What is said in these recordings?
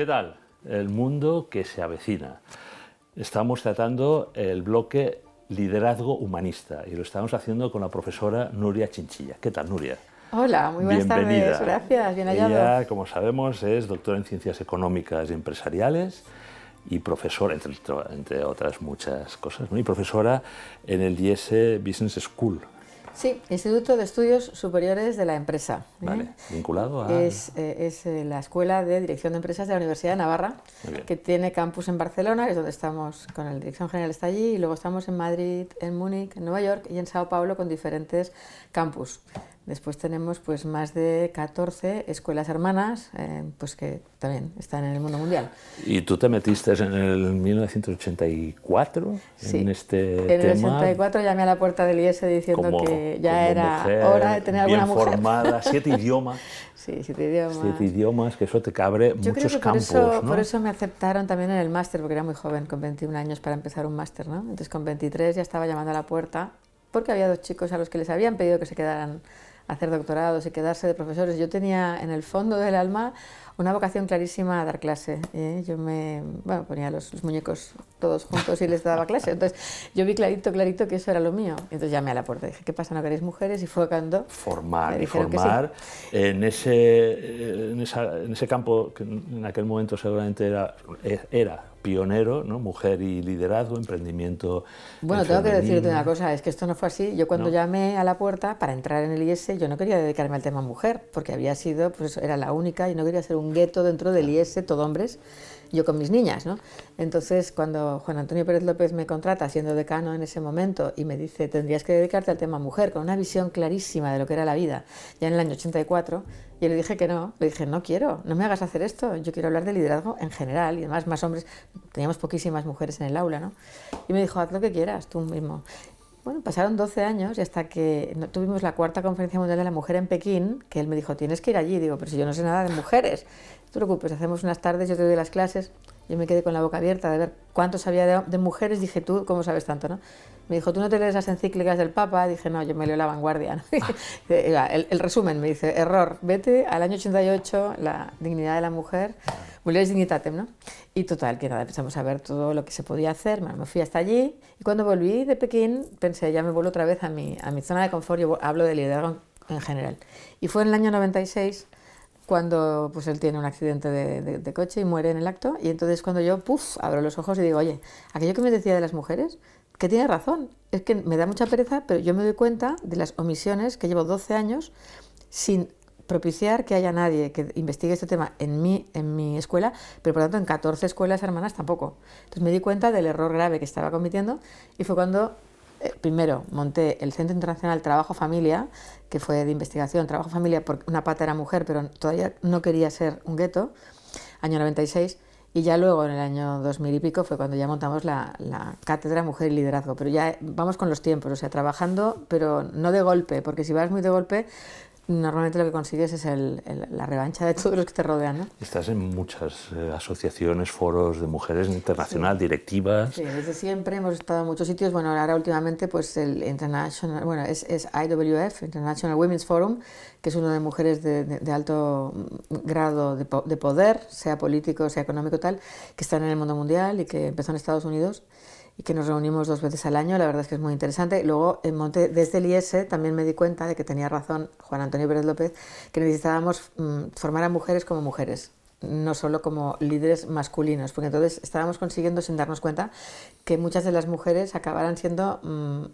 ¿Qué tal? El mundo que se avecina. Estamos tratando el bloque liderazgo humanista y lo estamos haciendo con la profesora Nuria Chinchilla. ¿Qué tal, Nuria? Hola, muy buenas tardes, gracias, bien hallado. Ella, como sabemos, es doctora en Ciencias Económicas y Empresariales y profesora, entre otras muchas cosas, ¿no? Y profesora en el IES Business School. Sí, Instituto de Estudios Superiores de la Empresa. Vale, vinculado a... Es la Escuela de Dirección de Empresas de la Universidad de Navarra, que tiene campus en Barcelona, que es donde estamos, con la Dirección General está allí, y luego estamos en Madrid, en Múnich, en Nueva York y en Sao Paulo con diferentes campus. Después tenemos pues más de 14 escuelas hermanas pues que también están en el mundo mundial. ¿Y tú te metiste en el 1984 sí, en este tema? En el 84 llamé a la puerta del IES diciendo que ya era mujer, hora de tener alguna mujer. Bien formada, 7 idiomas. Sí, 7 idiomas. 7 idiomas, que eso te abre muchos creo que campos, ¿no? Por eso me aceptaron también en el máster, porque era muy joven, con 21 años para empezar un máster, ¿no? Entonces con 23 ya estaba llamando a la puerta, porque había 2 chicos a los que les habían pedido que se quedaran a hacer doctorados y quedarse de profesores. Yo tenía en el fondo del alma una vocación clarísima a dar clase. Yo ponía los muñecos todos juntos y les daba clase. Entonces yo vi clarito que eso era lo mío. Entonces llamé a la puerta y dije, ¿qué pasa, no queréis mujeres? Y fue cuando formar sí. en ese campo que en aquel momento seguramente era pionero, ¿no? Mujer y liderazgo, emprendimiento. Bueno, tengo que decirte una cosa, es que esto no fue así. Yo cuando llamé a la puerta para entrar en el IES, yo no quería dedicarme al tema mujer, porque había sido, pues era la única y no quería ser un gueto dentro del IES, todo hombres, yo con mis niñas, ¿no? Entonces, cuando Juan Antonio Pérez López me contrata, siendo decano en ese momento, y me dice, tendrías que dedicarte al tema mujer, con una visión clarísima de lo que era la vida, ya en el año 84, yo le dije que no, le dije, no quiero, no me hagas hacer esto, yo quiero hablar de liderazgo en general, y además más hombres, teníamos poquísimas mujeres en el aula, ¿no? Y me dijo, haz lo que quieras, tú mismo. Bueno, pasaron 12 años y hasta que tuvimos la 4ª Conferencia Mundial de la Mujer en Pekín, que él me dijo, tienes que ir allí. Digo, pero si yo no sé nada de mujeres. No te preocupes, hacemos unas tardes, yo te doy las clases. Yo me quedé con la boca abierta de ver cuánto sabía de mujeres. Dije, tú, ¿cómo sabes tanto, no? Me dijo, ¿tú no te lees las encíclicas del Papa? Dije, no, yo me leo La Vanguardia, ¿no? El resumen, me dice, error, vete al año 88, la dignidad de la mujer, Mulieris Dignitatem, ¿no? Y total, que nada, empezamos a ver todo lo que se podía hacer. Bueno, me fui hasta allí y cuando volví de Pekín pensé, ya me vuelvo otra vez a mi zona de confort, yo hablo de liderazgo en general. Y fue en el año 96 cuando pues él tiene un accidente de coche y muere en el acto, y entonces cuando yo, abro los ojos y digo, oye, aquello que me decía de las mujeres, que tiene razón, es que me da mucha pereza, pero yo me doy cuenta de las omisiones que llevo 12 años sin propiciar que haya nadie que investigue este tema en mi escuela, pero por tanto en 14 escuelas hermanas tampoco. Entonces me di cuenta del error grave que estaba cometiendo y fue cuando primero monté el Centro Internacional Trabajo-Familia, que fue de investigación, Trabajo-Familia, porque una pata era mujer, pero todavía no quería ser un gueto, año 96, y ya luego en el año 2000 y pico fue cuando ya montamos la Cátedra Mujer y Liderazgo, pero ya vamos con los tiempos, o sea, trabajando, pero no de golpe, porque si vas muy de golpe, normalmente lo que consigues es la revancha de todos los que te rodean, ¿no? Estás en muchas asociaciones, foros de mujeres internacional, directivas. Sí, desde siempre hemos estado en muchos sitios. Bueno, ahora últimamente pues el International, bueno, es IWF, International Women's Forum, que es uno de mujeres de alto grado de poder, sea político, sea económico, tal, que están en el mundo mundial y que empezó en Estados Unidos y que nos reunimos 2 veces al año. La verdad es que es muy interesante. Luego monté desde el IES, también me di cuenta de que tenía razón Juan Antonio Pérez López, que necesitábamos formar a mujeres como mujeres, no solo como líderes masculinos, porque entonces estábamos consiguiendo, sin darnos cuenta, que muchas de las mujeres acabaran siendo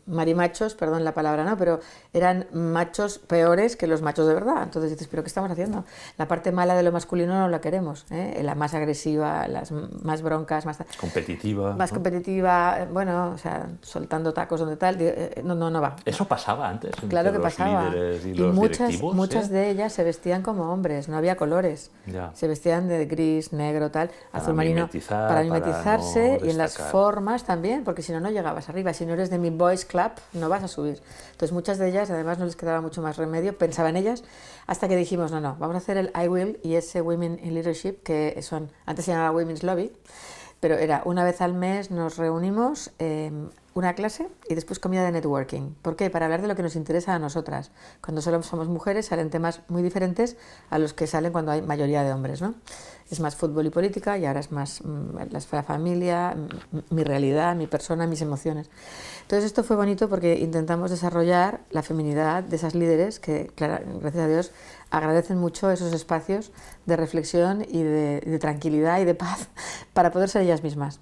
marimachos, perdón la palabra, ¿no? Pero eran machos peores que los machos de verdad. Entonces dices, ¿pero qué estamos haciendo? La parte mala de lo masculino no la queremos, ¿eh? La más agresiva, las más broncas, más competitiva. Más, ¿no? Competitiva, bueno, o sea, soltando tacos donde tal, no va. ¿Eso pasaba antes? Claro que pasaba. Líderes y los directivos, muchas de ellas se vestían como hombres, no había colores. Ya. Se vestían de gris, negro, tal, azul marino, para mimetizarse no y en las formas también, porque si no, no llegabas arriba. Si no eres de mi boys club, no vas a subir. Entonces muchas de ellas, además no les quedaba mucho más remedio, pensaba en ellas, hasta que dijimos, no, vamos a hacer el I Will y ese Women in Leadership, que son, antes se llamaba Women's Lobby, pero era una vez al mes nos reunimos una clase y después comida de networking. ¿Por qué? Para hablar de lo que nos interesa a nosotras. Cuando solo somos mujeres salen temas muy diferentes a los que salen cuando hay mayoría de hombres, ¿no? Es más fútbol y política y ahora es más la familia, mi realidad, mi persona, mis emociones. Entonces esto fue bonito porque intentamos desarrollar la feminidad de esas líderes que, claro, gracias a Dios, agradecen mucho esos espacios de reflexión y de tranquilidad y de paz para poder ser ellas mismas.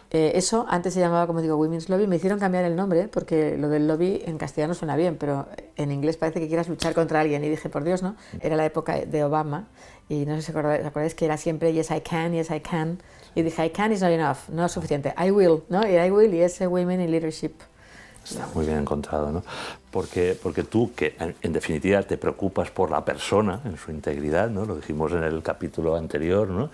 Eso antes se llamaba, como digo, Women's Lobby. Me hicieron cambiar el nombre porque lo del lobby en castellano suena bien, pero en inglés parece que quieras luchar contra alguien. Y dije, por Dios, ¿no? Era la época de Obama y no sé si os acordáis que era siempre yes I can, yes I can. Y dije, I can is not enough, no es suficiente. I will, ¿no? Y I will y ese Women in Leadership. Está muy bien encontrado, ¿no? Porque tú, que en definitiva te preocupas por la persona en su integridad, ¿no? Lo dijimos en el capítulo anterior, ¿no?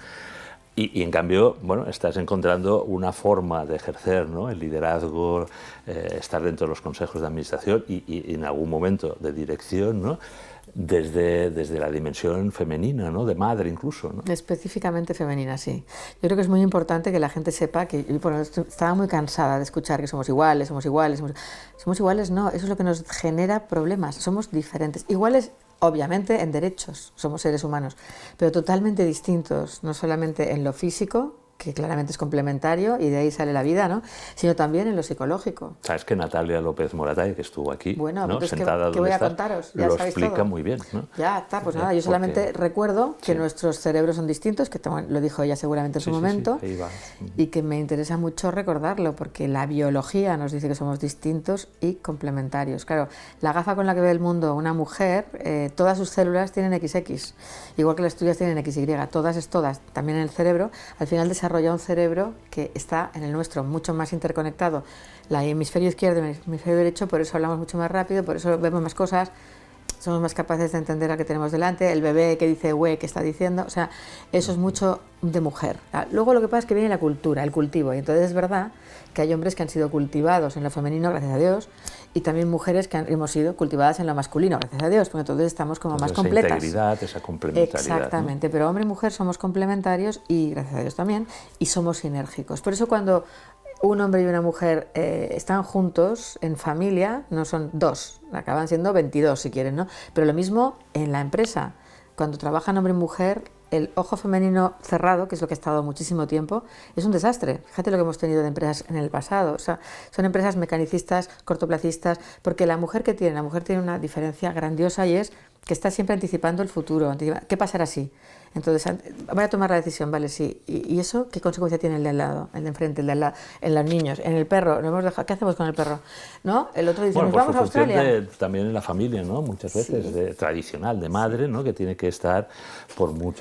Y en cambio, bueno, estás encontrando una forma de ejercer, ¿no? El liderazgo, estar dentro de los consejos de administración y en algún momento de dirección, ¿no? Desde la dimensión femenina, ¿no? De madre incluso, ¿no? Específicamente femenina, sí. Yo creo que es muy importante que la gente sepa que yo estaba muy cansada de escuchar que somos iguales, somos iguales. Somos iguales, no, eso es lo que nos genera problemas. Somos diferentes. Iguales, obviamente, en derechos, somos seres humanos, pero totalmente distintos, no solamente en lo físico, que claramente es complementario y de ahí sale la vida, ¿no? Sino también en lo psicológico. Sabes que Natalia López Moratay, que estuvo aquí, bueno, ¿no? Pues sentada ¿qué voy a contaros? Ya lo sabéis explica todo. muy bien, ¿no? Ya está, pues nada, yo solamente recuerdo que sí. nuestros cerebros son distintos, que lo dijo ella seguramente en su momento, ahí va. Y que me interesa mucho recordarlo, porque la biología nos dice que somos distintos y complementarios. Claro, la gafa con la que ve el mundo una mujer, todas sus células tienen XX, igual que las tuyas tienen XY, todas, también en el cerebro, al final desarrolla un cerebro que está en el nuestro mucho más interconectado, el hemisferio izquierdo y el hemisferio derecho, por eso hablamos mucho más rápido, por eso vemos más cosas, somos más capaces de entender al que tenemos delante, el bebé que dice güey, que está diciendo, o sea, eso es mucho de mujer. Luego lo que pasa es que viene la cultura, el cultivo, y entonces es verdad que hay hombres que han sido cultivados en lo femenino, gracias a Dios, y también mujeres que hemos sido cultivadas en lo masculino, gracias a Dios, porque entonces estamos como más completas. Esa integridad, esa complementariedad. Exactamente, ¿no? Pero hombre y mujer somos complementarios y gracias a Dios también, y somos sinérgicos. Por eso cuando un hombre y una mujer están juntos en familia, no son dos, acaban siendo 22 si quieren, ¿no? Pero lo mismo en la empresa, cuando trabajan hombre y mujer, el ojo femenino cerrado, que es lo que ha estado muchísimo tiempo, es un desastre. Fíjate lo que hemos tenido de empresas en el pasado. O sea, son empresas mecanicistas, cortoplacistas, porque la mujer tiene una diferencia grandiosa y es que está siempre anticipando el futuro. ¿Qué pasará si? Entonces, voy a tomar la decisión, vale, sí. ¿Y eso qué consecuencia tiene el de al lado, el de enfrente, el de al lado, en los niños, en el perro? ¿Lo hemos dejado? ¿Qué hacemos con el perro? ¿No? El otro dice, bueno, nos vamos a Australia. También en la familia, ¿no? Muchas veces, tradicional, de madre, ¿no? Que tiene que estar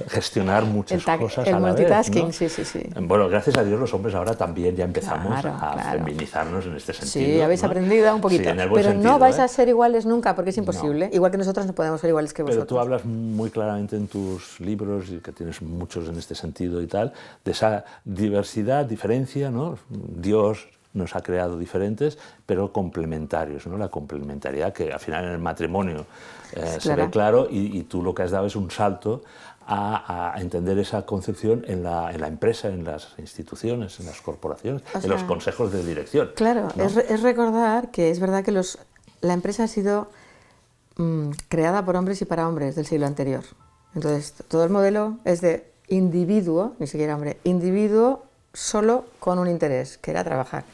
gestionar muchas cosas a la vez. El multitasking, ¿no? sí. Bueno, gracias a Dios los hombres ahora también ya empezamos a feminizarnos en este sentido. Sí, habéis aprendido un poquito. Sí, pero sentido, no vais a ser iguales nunca, porque es imposible. No. Igual que nosotros no podemos ser iguales que vosotros. Pero tú hablas muy claramente en tus libros, y que tienes muchos en este sentido y tal, de esa diversidad, diferencia, ¿no? Dios nos ha creado diferentes, pero complementarios, ¿no? La complementariedad que al final en el matrimonio se ve claro y tú lo que has dado es un salto a entender esa concepción en la empresa, en las instituciones, en las corporaciones, en los consejos de dirección. Claro, ¿no? es recordar que es verdad que la empresa ha sido creada por hombres y para hombres del siglo anterior. Entonces, todo el modelo es de individuo, ni siquiera hombre, individuo solo con un interés, que era trabajar.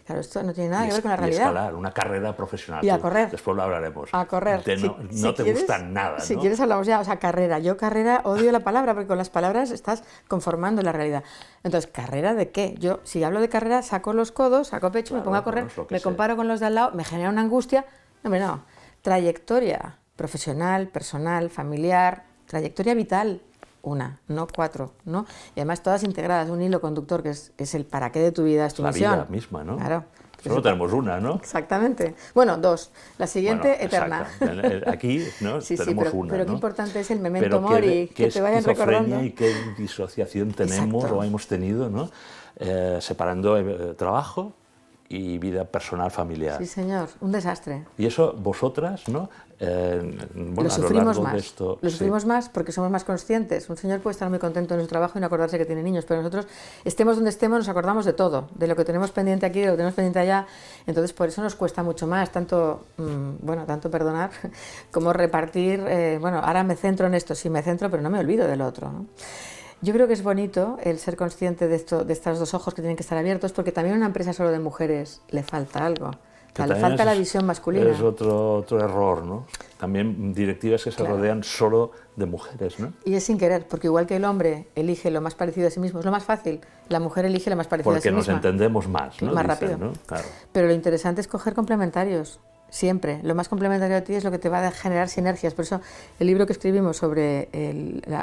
Claro, esto no tiene nada que ver con la realidad. Y escalar, una carrera profesional. Y a correr. Después lo hablaremos. A correr. No te gusta nada, ¿no? Si quieres hablamos ya, o sea, carrera. Yo carrera, odio la palabra, porque con las palabras estás conformando la realidad. Entonces, ¿carrera de qué? Yo, si hablo de carrera, saco los codos, saco pecho, claro, me pongo a correr, me comparo con los de al lado, me genera una angustia. No, hombre, no. Trayectoria profesional, personal, familiar, trayectoria vital. Una, no 4, ¿no? Y además todas integradas, un hilo conductor que es el para qué de tu vida, es tu misión. La vida misma, ¿no? Claro. Solo tenemos una, ¿no? Exactamente. Bueno, 2. La siguiente, eterna. Aquí, ¿no? Tenemos una, pero ¿no? qué importante es el memento mori, que te vayan recordando. Y qué disociación tenemos o hemos tenido, ¿no? Separando trabajo y vida personal familiar. Sí, señor, un desastre. Y eso vosotras, ¿no? Bueno, Lo sufrimos de más. esto, Lo sufrimos más porque somos más conscientes. Un señor puede estar muy contento en su trabajo y no acordarse que tiene niños, pero nosotros, estemos donde estemos, nos acordamos de todo, de lo que tenemos pendiente aquí, de lo que tenemos pendiente allá. Entonces, por eso nos cuesta mucho más, tanto perdonar como repartir. Bueno, ahora me centro en esto, sí me centro, pero no me olvido del otro, ¿no? Yo creo que es bonito el ser consciente de estos dos ojos que tienen que estar abiertos, porque también a una empresa solo de mujeres le falta algo. O sea, le falta la visión masculina. Es otro error, ¿no? También directivas que se rodean solo de mujeres, ¿no? Y es sin querer, porque igual que el hombre elige lo más parecido a sí mismo, es lo más fácil, la mujer elige lo más parecido a sí misma. Porque nos entendemos más, ¿no? Más Dicen, rápido. ¿no? Claro. Pero lo interesante es coger complementarios, siempre. Lo más complementario a ti es lo que te va a generar sinergias. Por eso el libro que escribimos sobre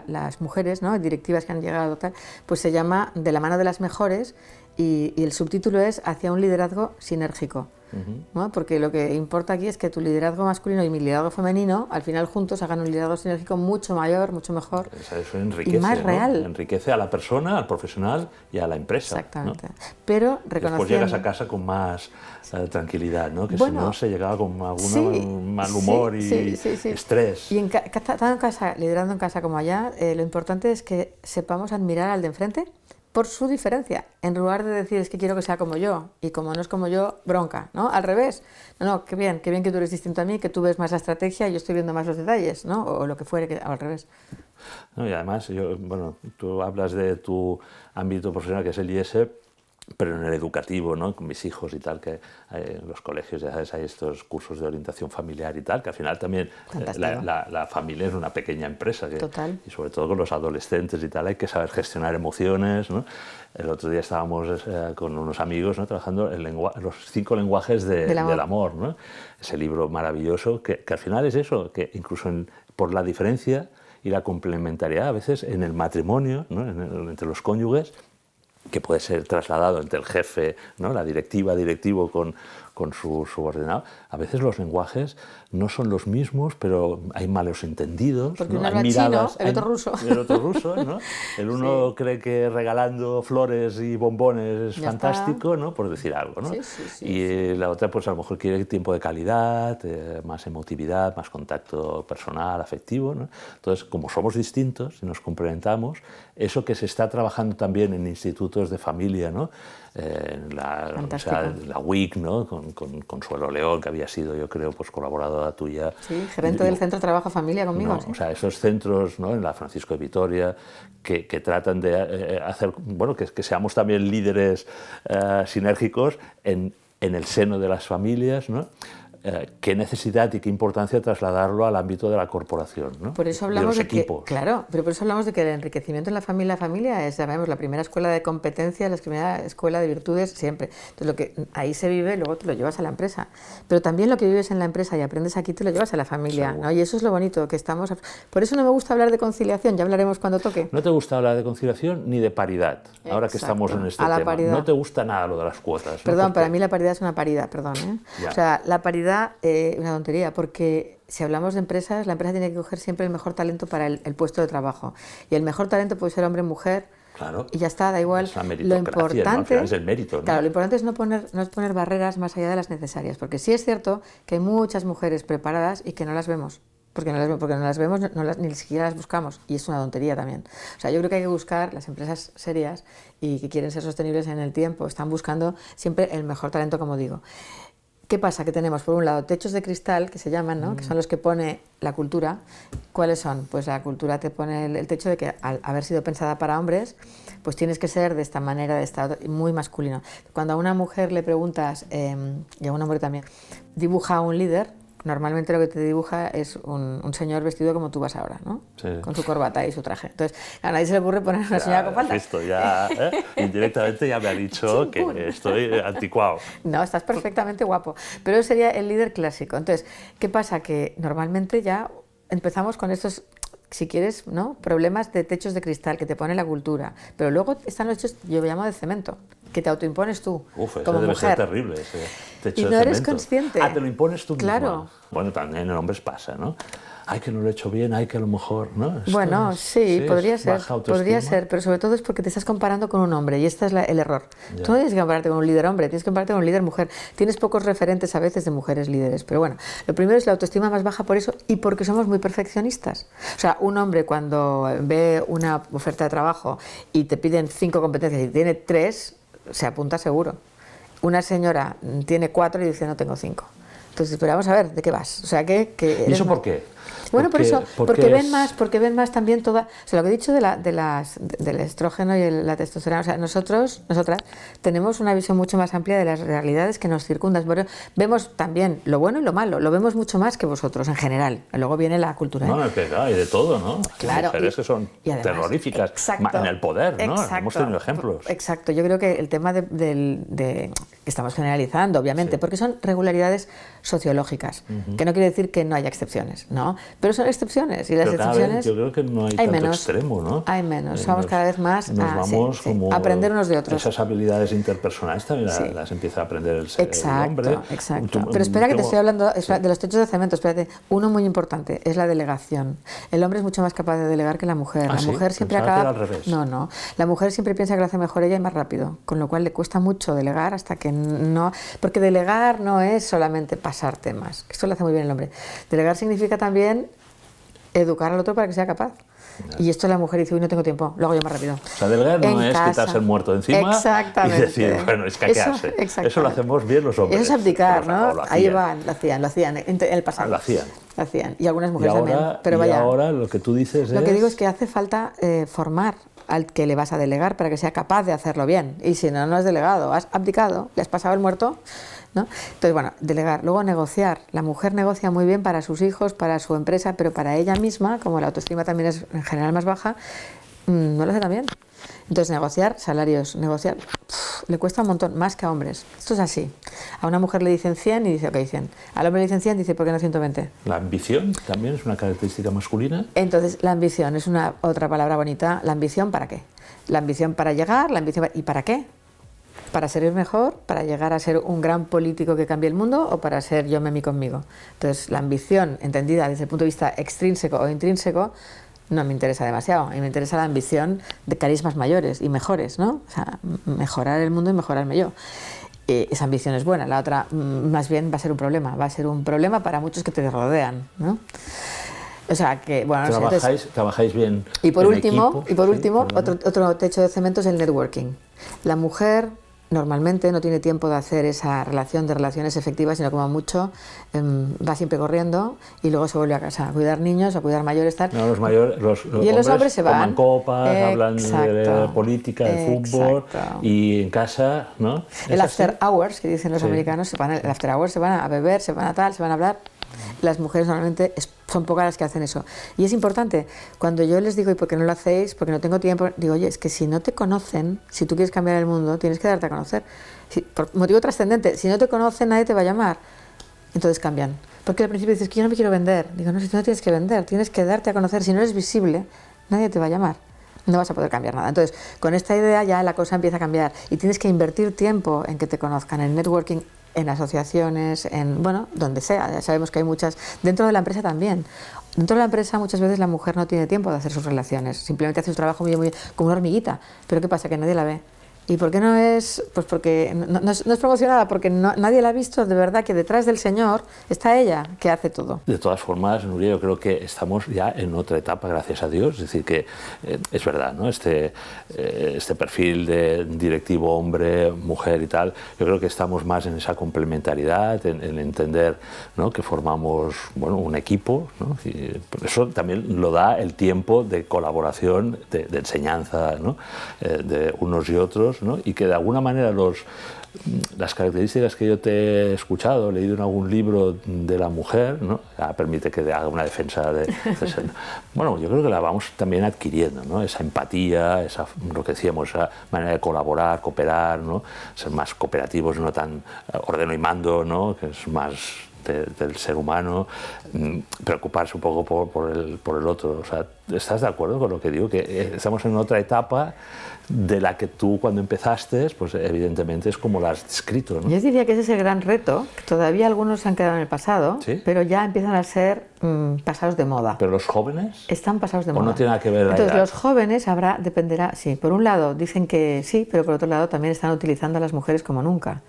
las mujeres, ¿no? Directivas que han llegado, tal, pues se llama De la mano de las mejores, y el subtítulo es Hacia un liderazgo sinérgico. ¿No? Porque lo que importa aquí es que tu liderazgo masculino y mi liderazgo femenino al final juntos hagan un liderazgo sinérgico mucho mayor, mucho mejor, eso enriquece, y más real. ¿no? Enriquece a la persona, al profesional y a la empresa. Exactamente. ¿No? Pero reconociendo... Después llegas a casa con más tranquilidad, ¿no? Que si no se llegaba con algún mal humor y estrés. Y estando en casa, liderando en casa como allá, lo importante es que sepamos admirar al de enfrente por su diferencia, en lugar de decir es que quiero que sea como yo, y como no es como yo, bronca, ¿no? Al revés, no, qué bien que tú eres distinto a mí, que tú ves más la estrategia y yo estoy viendo más los detalles, ¿no? O lo que fuere, o al revés. No, y además, tú hablas de tu ámbito profesional, que es el IES, pero en el educativo, ¿no? Con mis hijos y tal, que en los colegios, ya sabes, hay estos cursos de orientación familiar y tal, que al final también la familia es una pequeña empresa. Total. Y sobre todo con los adolescentes y tal, hay que saber gestionar emociones, ¿no? El otro día estábamos con unos amigos, ¿no? Trabajando en los 5 lenguajes del amor, ¿no? Ese libro maravilloso, que al final es eso, que incluso por la diferencia y la complementariedad, a veces en el matrimonio, ¿no? Entre los cónyuges, que puede ser trasladado entre el jefe, ¿no? La directivo con su subordinado. A veces los lenguajes no son los mismos, pero hay malos entendidos. Porque ¿no? uno Hay habla miradas, chino, el otro ruso. El otro ruso, ¿no? El uno cree que regalando flores y bombones es fantástico, ¿no? Por decir algo, ¿no? Y la otra, pues a lo mejor quiere tiempo de calidad, más emotividad, más contacto personal, afectivo, ¿no? Entonces, como somos distintos y nos complementamos, eso que se está trabajando también en institutos de familia, ¿no? La WIC, ¿no? Con Consuelo León, que había sido, yo creo, pues colaboradora tuya. Sí, gerente del Centro de Trabajo Familia conmigo. No, o sea, esos centros, ¿no? En la Francisco de Vitoria, que tratan de hacer, bueno, que seamos también líderes sinérgicos en el seno de las familias, ¿no? Qué necesidad y qué importancia trasladarlo al ámbito de la corporación, ¿no? Por eso hablamos de los equipos. Claro, pero por eso hablamos de que el enriquecimiento en la familia es, sabemos, la primera escuela de competencias, la primera escuela de virtudes siempre. Entonces, lo que ahí se vive, luego te lo llevas a la empresa. Pero también lo que vives en la empresa y aprendes aquí, te lo llevas a la familia, ¿no? Y eso es lo bonito, que estamos... Por eso no me gusta hablar de conciliación, ya hablaremos cuando toque. No te gusta hablar de conciliación ni de paridad, ahora que estamos en este tema. Paridad. No te gusta nada lo de las cuotas. Perdón, ¿no? para mí la paridad es una paridad, perdón, ¿eh? O sea, la paridad, una tontería, porque si hablamos de empresas, la empresa tiene que coger siempre el mejor talento para el puesto de trabajo. Y el mejor talento puede ser hombre o mujer. Claro. Y ya está, da igual. Es una lo importante, ¿no? Al final es el mérito, ¿no? Claro, lo importante es no poner barreras más allá de las necesarias, porque sí es cierto que hay muchas mujeres preparadas y que no las vemos. Porque no las vemos, ni siquiera las buscamos, y es una tontería también. O sea, yo creo que hay que buscar, las empresas serias y que quieren ser sostenibles en el tiempo, están buscando siempre el mejor talento, como digo. ¿Qué pasa? Que tenemos, por un lado, techos de cristal, que se llaman, ¿no? Que son los que pone la cultura. ¿Cuáles son? Pues la cultura te pone el techo de que, al haber sido pensada para hombres, pues tienes que ser de esta manera, de esta otra, muy masculino. Cuando a una mujer le preguntas, y a un hombre también, dibuja a un líder, normalmente lo que te dibuja es un señor vestido como tú vas ahora, ¿no? Sí. Con su corbata y su traje. Entonces, a nadie se le ocurre poner una señora con falda. Esto ya, indirectamente ya me ha dicho que estoy anticuado. No, estás perfectamente guapo. Pero eso sería el líder clásico. Entonces, ¿qué pasa? Que normalmente ya empezamos con estos, si quieres, ¿no? Problemas de techos de cristal que te pone la cultura. Pero luego están los techos, yo llamo de cemento. que te autoimpones tú, Uf, eso como debe mujer. ser terrible, ese techo Y de no eres cemento. consciente. Ah, te lo impones tú misma. Claro. Bueno, también en hombres pasa, ¿no? Ay, que no lo he hecho bien, ay, que a lo mejor, ¿no? Esto Bueno, sí, podría es ser, baja autoestima. podría ser, pero sobre todo es porque te estás comparando con un hombre y este es el error. Ya. Tú no tienes que compararte con un líder hombre, tienes que compararte con un líder mujer. Tienes pocos referentes a veces de mujeres líderes, pero bueno, lo primero es la autoestima más baja por eso y porque somos muy perfeccionistas. O sea, un hombre cuando ve una oferta de trabajo y te piden 5 competencias y tiene 3, se apunta seguro. Una señora tiene 4 y dice no tengo 5. Entonces, pero vamos a ver, ¿de qué vas? O sea, que ¿Y eso por qué? Bueno, porque ven es... más también toda... O sea, lo que he dicho del estrógeno y la testosterona, o sea, nosotras tenemos una visión mucho más amplia de las realidades que nos circundan. Bueno, vemos también lo bueno y lo malo, lo vemos mucho más que vosotros en general. Luego viene la cultura. No, el pecado hay de todo, ¿no? Claro. Hay mujeres que son además, terroríficas exacto, en el poder, ¿no? Exacto, Hemos tenido ejemplos. Exacto, yo creo que el tema que estamos generalizando, obviamente, Sí. porque son regularidades sociológicas, que no quiere decir que no haya excepciones, ¿no? Pero son excepciones y las Pero cada vez excepciones... yo creo que no hay tanto menos, extremo, ¿no? Hay menos, vamos cada vez más nos vamos como a aprender unos de otros. Esas habilidades interpersonales también Sí. las empieza a aprender el hombre. Exacto. Pero espera que te estoy hablando de los techos de cemento, espérate. Uno muy importante es la delegación. El hombre es mucho más capaz de delegar que la mujer. ¿Ah, la sí? mujer siempre Pensaba acaba... que era al revés. No. La mujer siempre piensa que lo hace mejor ella y más rápido, con lo cual le cuesta mucho delegar hasta que no... Porque delegar no es solamente pasar temas, esto lo hace muy bien el hombre. Delegar significa también educar al otro para que sea capaz. Y esto la mujer dice, uy, no tengo tiempo, lo hago yo más rápido. O sea, delegar no es quitarse el muerto encima y decir, bueno, es que ¿qué hace? Eso lo hacemos bien los hombres. Eso es abdicar, ¿no? Ahí van, lo hacían en el pasado. Lo hacían. Y algunas mujeres ahora, también. Pero vaya, ahora lo que tú dices lo que digo es que hace falta formar al que le vas a delegar para que sea capaz de hacerlo bien. Y si no, no has delegado, has abdicado, le has pasado el muerto, ¿no? Entonces, bueno, delegar. Luego negociar. La mujer negocia muy bien para sus hijos, para su empresa, pero para ella misma, como la autoestima también es en general más baja, no lo hace tan bien. Entonces, negociar salarios, le cuesta un montón, más que a hombres. Esto es así. A una mujer le dicen 100 y dice, ok, 100. Al hombre le dicen 100 y dice, ¿por qué no 120? La ambición también es una característica masculina. Entonces, la ambición es otra palabra bonita. ¿La ambición para qué? La ambición para llegar, ¿y para qué? ¿Para servir mejor? ¿Para llegar a ser un gran político que cambie el mundo? ¿O para ser yo mí conmigo? Entonces, la ambición, entendida desde el punto de vista extrínseco o intrínseco, no me interesa demasiado. A mí me interesa la ambición de carismas mayores y mejores, ¿no? O sea, mejorar el mundo y mejorarme yo. Esa ambición es buena. La otra, más bien, va a ser un problema. Va a ser un problema para muchos que te rodean, ¿no? O sea, que, bueno, trabajáis bien. Y por en último, equipo, otro techo de cemento es el networking. La mujer normalmente no tiene tiempo de hacer esa relación de relaciones efectivas, sino como mucho va siempre corriendo y luego se vuelve a casa a cuidar niños, a cuidar mayores, tal. No, los mayores, los hombres se van. Toman copas, hablan de política, de fútbol y en casa, ¿no? El after hours, que dicen los americanos, el after hours se van a beber, se van a tal, se van a hablar. Las mujeres normalmente son pocas las que hacen eso. Y es importante, cuando yo les digo, ¿y por qué no lo hacéis? Porque no tengo tiempo. Digo, oye, es que si no te conocen, si tú quieres cambiar el mundo, tienes que darte a conocer. Por motivo trascendente, si no te conocen, nadie te va a llamar. Entonces cambian. Porque al principio dices que yo no me quiero vender. Digo, no, si tú no tienes que vender, tienes que darte a conocer. Si no eres visible, nadie te va a llamar. No vas a poder cambiar nada. Entonces, con esta idea ya la cosa empieza a cambiar. Y tienes que invertir tiempo en que te conozcan, en networking, en asociaciones, en, bueno, donde sea. Ya sabemos que hay muchas. Dentro de la empresa también. Dentro de la empresa muchas veces la mujer no tiene tiempo de hacer sus relaciones. Simplemente hace su trabajo muy como una hormiguita. Pero ¿qué pasa? Que nadie la ve. ¿Y por qué no es? Pues porque no es promocionada, porque nadie la ha visto de verdad que detrás del Señor está ella, que hace todo. De todas formas, Nuria, yo creo que estamos ya en otra etapa, gracias a Dios. Es decir, que es verdad, ¿no? Este perfil de directivo hombre, mujer y tal, yo creo que estamos más en esa complementariedad, en entender, ¿no?, que formamos, bueno, un equipo, ¿no? Y eso también lo da el tiempo de colaboración, de enseñanza, ¿no?, de unos y otros, ¿no? Y que de alguna manera las características que yo te he escuchado, leído en algún libro de la mujer, ¿no?, permite que haga una defensa de bueno, yo creo que la vamos también adquiriendo, ¿no? Esa empatía, lo que decíamos, esa manera de colaborar, cooperar, ¿no?, ser más cooperativos, no tan ordeno y mando, ¿no?, que es más del ser humano, preocuparse un poco por el otro. O sea, ¿estás de acuerdo con lo que digo? Que estamos en otra etapa de la que tú cuando empezaste, pues evidentemente es como la has descrito, ¿no? Yo diría que ese es el gran reto, que todavía algunos se han quedado en el pasado, ¿Sí? pero ya empiezan a ser pasados de moda. ¿Pero los jóvenes? Están pasados de ¿O moda. no tiene nada que ver la Entonces edad? los jóvenes dependerá, sí, por un lado dicen que sí, pero por otro lado también están utilizando a las mujeres como nunca.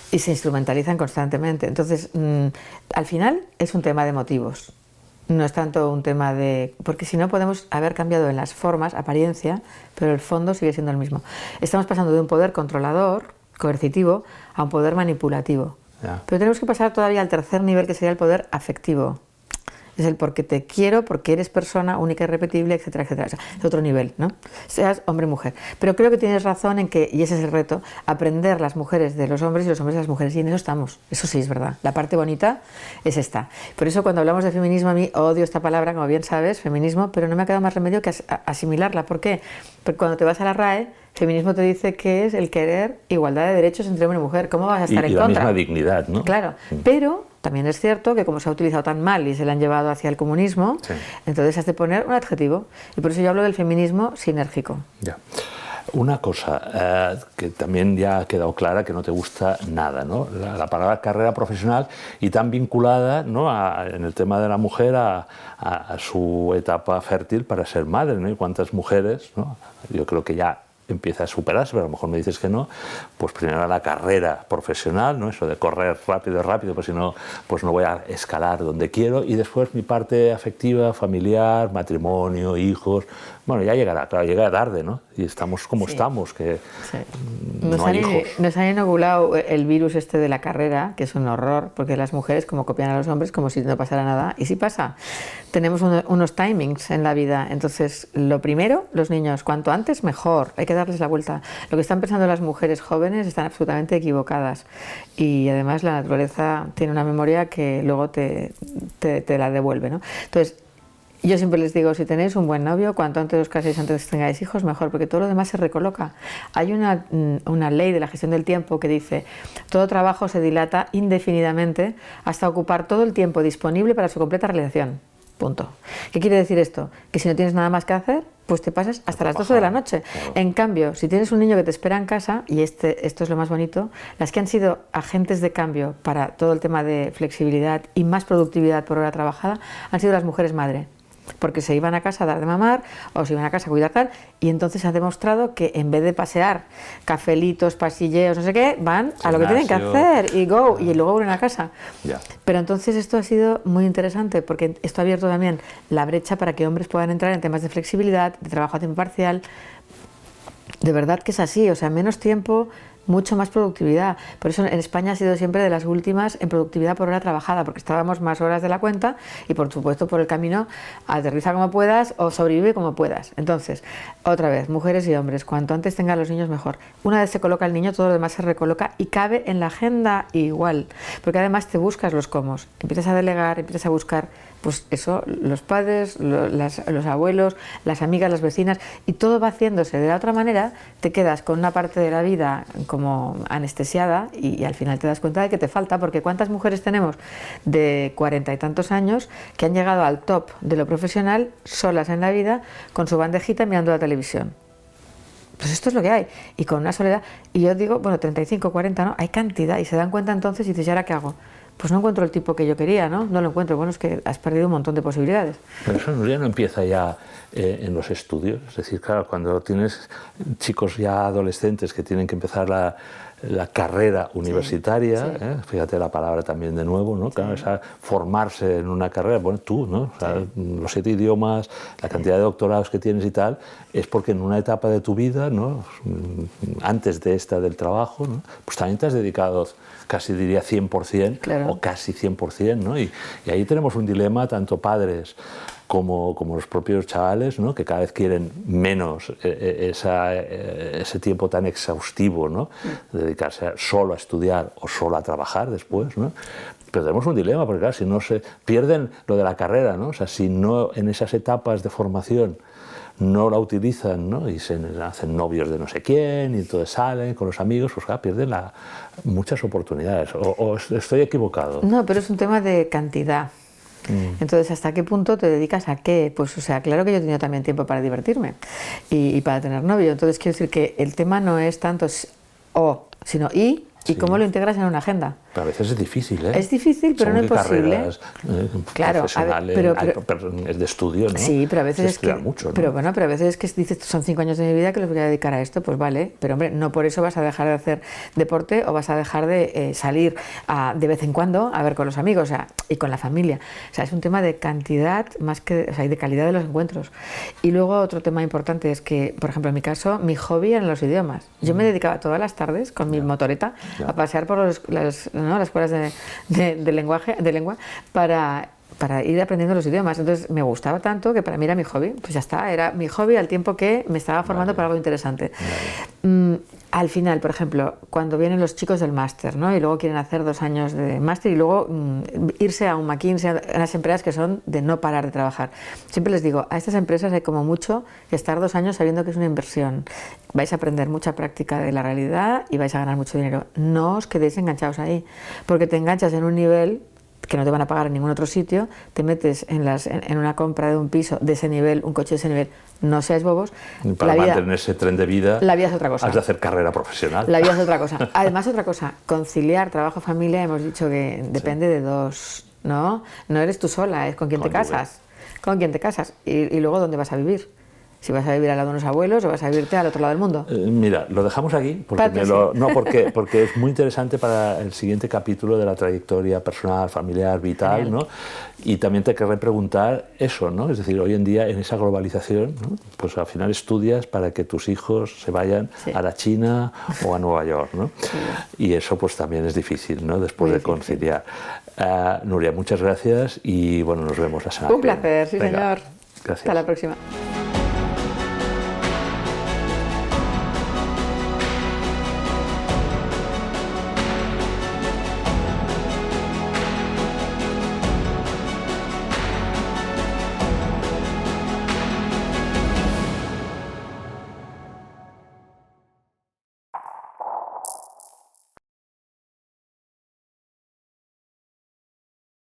Y se instrumentalizan constantemente. Entonces, al final es un tema de motivos. No es tanto un tema de... Porque si no podemos haber cambiado en las formas, apariencia, pero el fondo sigue siendo el mismo. Estamos pasando de un poder controlador, coercitivo, a un poder manipulativo. Ya. Pero tenemos que pasar todavía al tercer nivel, que sería el poder afectivo. Es el porque te quiero, porque eres persona única y repetible, etcétera, etcétera. O sea, es otro nivel, ¿no? Seas hombre o mujer. Pero creo que tienes razón en que, y ese es el reto, aprender las mujeres de los hombres y los hombres de las mujeres. Y en eso estamos. Eso sí es verdad. La parte bonita es esta. Por eso cuando hablamos de feminismo, a mí odio esta palabra, como bien sabes, feminismo, pero no me ha quedado más remedio que asimilarla. ¿Por qué? Porque cuando te vas a la RAE, feminismo te dice que es el querer igualdad de derechos entre hombre y mujer. ¿Cómo vas a estar en la contra? misma dignidad, ¿no? Claro, pero también es cierto que como se ha utilizado tan mal y se le han llevado hacia el comunismo, Sí. entonces has de poner un adjetivo. Y por eso yo hablo del feminismo sinérgico. Ya. Una cosa que también ya ha quedado clara, que no te gusta nada, ¿no? La palabra carrera profesional y tan vinculada, ¿no? En el tema de la mujer a su etapa fértil para ser madre, ¿no? Y cuántas mujeres, ¿no? Yo creo que ya empieza a superarse, pero a lo mejor me dices que no, pues primero la carrera profesional, ¿no? Eso de correr rápido, pues si no, pues no voy a escalar donde quiero, y después mi parte afectiva, familiar, matrimonio, hijos, bueno, ya llegará, claro, llega tarde, ¿no? Y estamos como estamos, que Sí. no hay hijos. Nos han inoculado el virus este de la carrera, que es un horror, porque las mujeres como copian a los hombres como si no pasara nada, y sí pasa. Tenemos unos timings en la vida, entonces lo primero, los niños, cuanto antes mejor, hay que darles la vuelta. Lo que están pensando las mujeres jóvenes están absolutamente equivocadas, y además la naturaleza tiene una memoria que luego te la devuelve, ¿no? Entonces, yo siempre les digo, si tenéis un buen novio, cuanto antes os caséis, antes tengáis hijos, mejor, porque todo lo demás se recoloca. Hay una ley de la gestión del tiempo que dice, todo trabajo se dilata indefinidamente hasta ocupar todo el tiempo disponible para su completa realización. Punto. ¿Qué quiere decir esto? Que si no tienes nada más que hacer, pues te pasas hasta las 12 de la noche. Claro. En cambio, si tienes un niño que te espera en casa, y esto es lo más bonito, las que han sido agentes de cambio para todo el tema de flexibilidad y más productividad por hora trabajada, han sido las mujeres madre. Porque se iban a casa a dar de mamar o se iban a casa a cuidar tal, y entonces ha demostrado que en vez de pasear cafelitos, pasilleos, no sé qué, van a lo que tienen que hacer y luego vuelven a casa. Ya. Pero entonces esto ha sido muy interesante porque esto ha abierto también la brecha para que hombres puedan entrar en temas de flexibilidad, de trabajo a tiempo parcial. De verdad que es así, o sea, menos tiempo, mucho más productividad. Por eso en España ha sido siempre de las últimas en productividad por hora trabajada, porque estábamos más horas de la cuenta y por supuesto por el camino aterriza como puedas o sobrevive como puedas. Entonces, otra vez, mujeres y hombres, cuanto antes tengan los niños mejor. Una vez se coloca el niño, todo lo demás se recoloca y cabe en la agenda igual, porque además te buscas los cómo, empiezas a delegar, empiezas a buscar, pues eso, los padres, los abuelos, las amigas, las vecinas, y todo va haciéndose de la otra manera. Te quedas con una parte de la vida como anestesiada y al final te das cuenta de que te falta, porque ¿cuántas mujeres tenemos de 40 y tantos años que han llegado al top de lo profesional solas en la vida con su bandejita mirando la televisión? Pues esto es lo que hay, y con una soledad, y yo digo, bueno, 35, 40, ¿no? Hay cantidad, y se dan cuenta entonces y dices, ¿y ahora qué hago? Pues no encuentro el tipo que yo quería, ¿no? No lo encuentro. Bueno, es que has perdido un montón de posibilidades. Pero eso ya no empieza ya en los estudios. Es decir, claro, cuando tienes chicos ya adolescentes que tienen que empezar la carrera universitaria, sí. Fíjate la palabra también de nuevo, ¿no? Claro, esa formarse en una carrera, bueno, tú, ¿no? O sea, los 7 idiomas, la cantidad de doctorados que tienes y tal, es porque en una etapa de tu vida, ¿no? Antes de esta del trabajo, ¿no? Pues también te has dedicado casi diría 100%, claro, o casi 100%, ¿no? Y ahí tenemos un dilema, tanto padres como los propios chavales, ¿no? Que cada vez quieren menos ese tiempo tan exhaustivo, ¿no? Dedicarse solo a estudiar o solo a trabajar después, ¿no? Pero tenemos un dilema, porque claro, si no se pierden lo de la carrera, ¿no? O sea, si no en esas etapas de formación no la utilizan, ¿no? Y se hacen novios de no sé quién y entonces salen con los amigos, pues pierden muchas oportunidades. ¿O estoy equivocado? No, pero es un tema de cantidad. Entonces, ¿hasta qué punto te dedicas a qué? Pues, o sea, claro que yo he tenido también tiempo para divertirme y para tener novio. Entonces, quiero decir que el tema no es tanto o, sino y cómo lo integras en una agenda. Pero a veces es difícil, ¿eh? Es difícil, pero no es imposible. Carreras, claro, profesionales, es de estudio, ¿no? Sí, pero a veces es que mucho, ¿no? pero bueno, pero a veces es que dices, son 5 años de mi vida que los voy a dedicar a esto, pues vale, pero hombre, no por eso vas a dejar de hacer deporte o vas a dejar de salir de vez en cuando a ver con los amigos, o sea, y con la familia. O sea, es un tema de cantidad más que, o sea, y de calidad de los encuentros. Y luego otro tema importante es que, por ejemplo, en mi caso, mi hobby eran los idiomas. Yo me dedicaba todas las tardes con mi motoreta a pasear por las escuelas de lengua para ir aprendiendo los idiomas. Entonces me gustaba tanto que para mí era mi hobby. Pues ya está, era mi hobby al tiempo que me estaba formando para algo interesante. Al final, por ejemplo, cuando vienen los chicos del máster, ¿no? Y luego quieren hacer 2 años de máster y luego irse a un McKinsey, a unas empresas que son de no parar de trabajar. Siempre les digo, a estas empresas hay como mucho que estar 2 años sabiendo que es una inversión. Vais a aprender mucha práctica de la realidad y vais a ganar mucho dinero. No os quedéis enganchados ahí, porque te enganchas en un nivel que no te van a pagar en ningún otro sitio, te metes en una compra de un piso de ese nivel, un coche de ese nivel, no seáis bobos. Para mantener ese tren de vida, la vida es otra cosa. Has de hacer carrera profesional. La vida es otra cosa. Además, otra cosa, conciliar trabajo-familia, hemos dicho que depende de 2, ¿no? No eres tú sola, es con quién te casas. Con quién te casas y luego dónde vas a vivir. Si vas a vivir al lado de unos abuelos o vas a vivirte al otro lado del mundo. Mira, lo dejamos aquí porque es muy interesante para el siguiente capítulo de la trayectoria personal, familiar, vital, ¿no? Y también te querré preguntar eso, ¿no? Es decir, hoy en día en esa globalización, ¿no? Pues al final estudias para que tus hijos se vayan a la China o a Nueva York, ¿no? Y eso pues también es difícil, ¿no? Después de conciliar. Nuria, muchas gracias y bueno, nos vemos la semana que viene. Un placer, sí, señor. Gracias. Hasta la próxima.